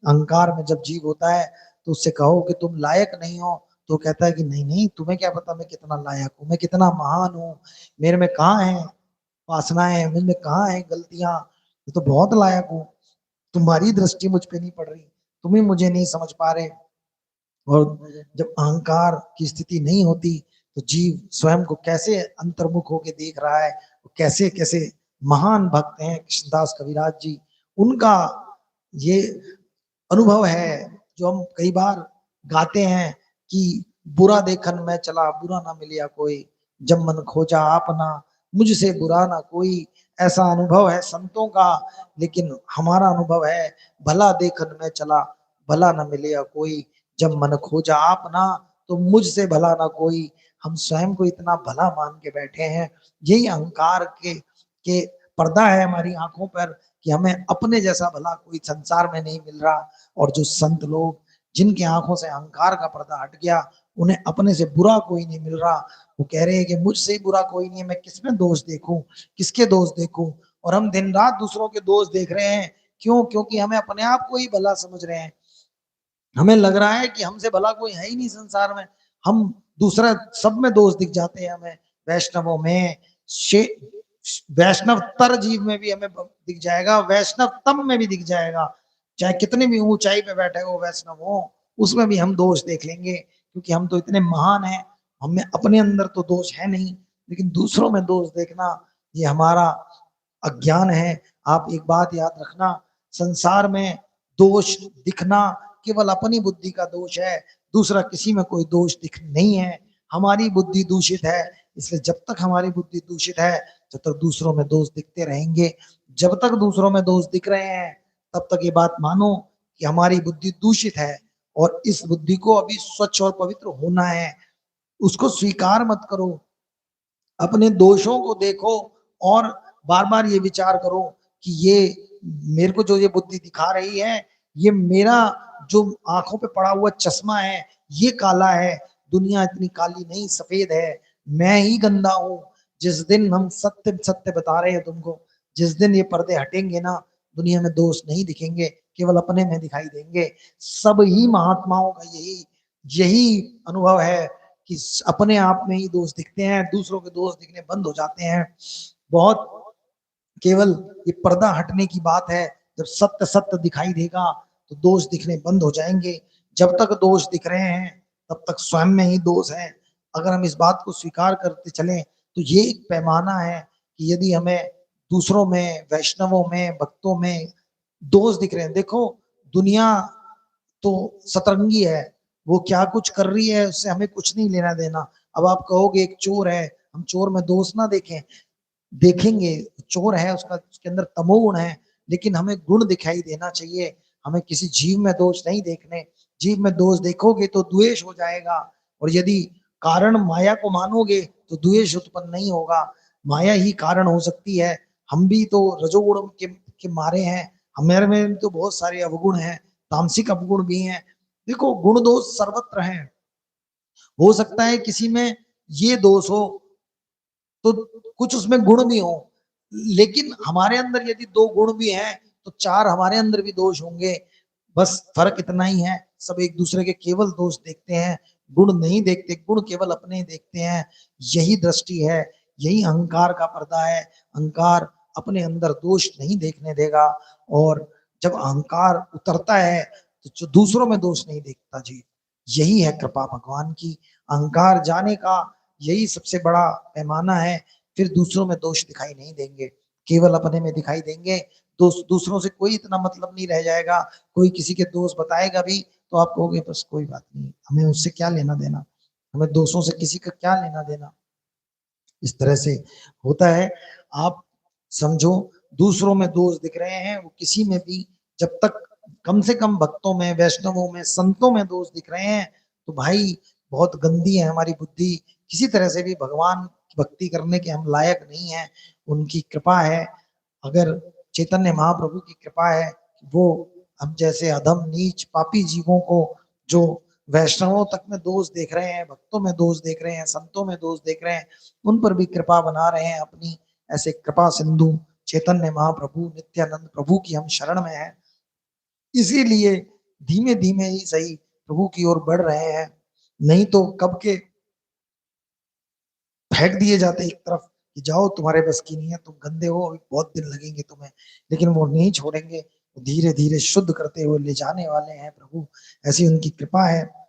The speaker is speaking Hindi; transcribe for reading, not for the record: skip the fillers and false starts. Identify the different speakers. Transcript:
Speaker 1: अहंकार में जब जीव होता है तो उससे कहो कि तुम लायक नहीं हो, तो कहता है कि नहीं नहीं, तुम्हें क्या पता मैं कितना लायक हूँ, मैं कितना महान हूँ, मेरे में कहाँ है वासनाएं, मुझ में कहाँ है गलतियां, मैं तो बहुत लायक हूँ। तुम्हारी दृष्टि मुझ पे नहीं पड़ रही, तुम ही मुझे नहीं समझ पा रहे। और जब अहंकार की स्थिति नहीं होती तो जीव स्वयं को कैसे अंतर्मुख होके देख रहा है, कैसे कैसे महान भक्त हैं कृष्णदास कविराज जी, उनका ये अनुभव है जो हम कई बार गाते हैं कि बुरा देखन मैं चला बुरा ना मिलिया कोई, जब मन खोजा आपना मुझसे बुरा ना कोई। ऐसा अनुभव है संतों का, लेकिन हमारा अनुभव है भला देखन मैं चला भला ना मिलिया कोई, जब मन खोजा आपना तो मुझसे भला ना कोई। हम स्वयं को इतना भला मान के बैठे हैं, यही अहंकार के पर्दा है हमारी आंखों पर कि हमें अपने जैसा भला कोई संसार में नहीं मिल रहा। और जो संत लोग जिनकी आंखों से अहंकार का पर्दा हट गया, उन्हें अपने से बुरा कोई नहीं मिल रहा, वो कह रहे हैं कि मुझसे ही बुरा कोई नहीं है, मैं किसमें दोष देखूं, किसके दोष देखूं। और हम दिन रात दूसरों के दोष देख रहे हैं, क्यों? क्योंकि हमें अपने आप को ही भला समझ रहे हैं। हमें लग रहा है कि हमसे भला कोई है ही नहीं संसार में, हम दूसरा सब में दोष दिख जाते हैं हमें। वैष्णवों में, वैष्णव तर जीव में भी हमें दिख जाएगा, वैष्णव तम में भी दिख जाएगा, चाहे कितनी भी ऊंचाई पे बैठे हो वैष्णव हो, उसमें भी हम दोष देख लेंगे, क्योंकि हम तो इतने महान हैं। हमें अपने अंदर तो दोष है नहीं, लेकिन दूसरों में दोष देखना ये हमारा अज्ञान है। आप एक बात याद रखना, संसार में दोष दिखना केवल अपनी बुद्धि का दोष है, दूसरा किसी में कोई दोष दिख नहीं है। हमारी बुद्धि दूषित है, इसलिए जब तक हमारी बुद्धि दूषित है जब तक दूसरों में दोष दिखते रहेंगे। जब तक दूसरों में दोष दिख रहे हैं तब तक ये बात मानो कि हमारी बुद्धि दूषित है, और इस बुद्धि को अभी स्वच्छ और पवित्र होना है। उसको स्वीकार मत करो, अपने दोषों को देखो, और बार बार ये विचार करो कि ये मेरे को जो ये बुद्धि दिखा रही है, ये मेरा जो आंखों पे पड़ा हुआ चश्मा है ये काला है, दुनिया इतनी काली नहीं सफेद है, मैं ही गंदा हूं। जिस दिन हम सत्य सत्य बता रहे हैं तुमको, जिस दिन ये पर्दे हटेंगे ना, दुनिया में दोष नहीं दिखेंगे, केवल अपने में दिखाई देंगे। सब ही महात्माओं का यही यही अनुभव है कि अपने आप में ही दोष दिखते हैं, दूसरों के दोष दिखने बंद हो जाते हैं। बहुत केवल ये पर्दा हटने की बात है, जब सत्य सत्य दिखाई देगा तो दोष दिखने बंद हो जाएंगे। जब तक दोष दिख रहे हैं तब तक स्वयं में ही दोष है। अगर हम इस बात को स्वीकार करते चलें तो ये एक पैमाना है कि यदि हमें दूसरों में, वैष्णवों में, भक्तों में दोष दिख रहे हैं, देखो दुनिया तो सतरंगी है, वो क्या कुछ कर रही है उससे हमें कुछ नहीं लेना देना। अब आप कहोगे एक चोर है, हम चोर में दोष ना देखें, देखेंगे, चोर है उसका, उसके अंदर तमोगुण है, लेकिन हमें गुण दिखाई देना चाहिए। हमें किसी जीव में दोष नहीं देखने, जीव में दोष देखोगे तो द्वेष हो जाएगा, और यदि कारण माया को मानोगे तो द्वेष उत्पन्न नहीं होगा, माया ही कारण हो सकती है। हम भी तो रजोगुण के मारे हैं, हमारे में तो बहुत सारे अवगुण हैं, तामसिक अवगुण भी हैं। देखो गुण दोष सर्वत्र हैं, हो सकता है किसी में ये दोष हो तो कुछ उसमें गुण भी हो, लेकिन हमारे अंदर यदि दो गुण भी हैं तो चार हमारे अंदर भी दोष होंगे। बस फर्क इतना ही है, सब एक दूसरे के केवल दोष देखते हैं, गुण नहीं देखते, गुण केवल अपने देखते हैं। यही दृष्टि है, यही अहंकार का पर्दा है। अहंकार अपने अंदर दोष नहीं देखने देगा, और जब अहंकार उतरता है तो जो दूसरों में दोष नहीं देखता जी, यही है कृपा भगवान की। अहंकार जाने का यही सबसे बड़ा पैमाना है, फिर दूसरों में दोष दिखाई नहीं देंगे, केवल अपने में दिखाई देंगे। दूसरों से कोई इतना मतलब नहीं रह जाएगा, कोई किसी के दोष बताएगा भी तो आप कहोगे बस कोई बात नहीं, हमें उससे क्या लेना देना, हमें दोषों से किसी का क्या लेना देना। इस तरह से होता है। आप समझो, दूसरों में दोष दिख रहे हैं, वो किसी में भी, जब तक कम से कम भक्तों में, वैष्णवों में, संतों में दोष दिख रहे हैं तो भाई बहुत गंदी है हमारी बुद्धि, किसी तरह से भी भगवान की भक्ति करने के हम लायक नहीं है। उनकी कृपा है, अगर चैतन्य महाप्रभु की कृपा है, वो हम जैसे अधम नीच पापी जीवों को, जो वैष्णवों तक में दोष देख रहे हैं, भक्तों में दोष देख रहे हैं, संतों में दोष देख रहे हैं, उन पर भी कृपा बना रहे हैं अपनी। ऐसे कृपा सिंधु चैतन्य महाप्रभु नित्यानंद प्रभु की हम शरण में हैं। इसीलिए धीमे धीमे ही सही प्रभु की ओर बढ़ रहे हैं, नहीं तो कब के फेंक दिए जाते एक तरफ कि जाओ तुम्हारे बस की नहीं है, तुम गंदे हो, अभी बहुत दिन लगेंगे तुम्हें। लेकिन वो नहीं छोड़ेंगे, धीरे धीरे शुद्ध करते हुए ले जाने वाले हैं प्रभु, ऐसी उनकी कृपा है।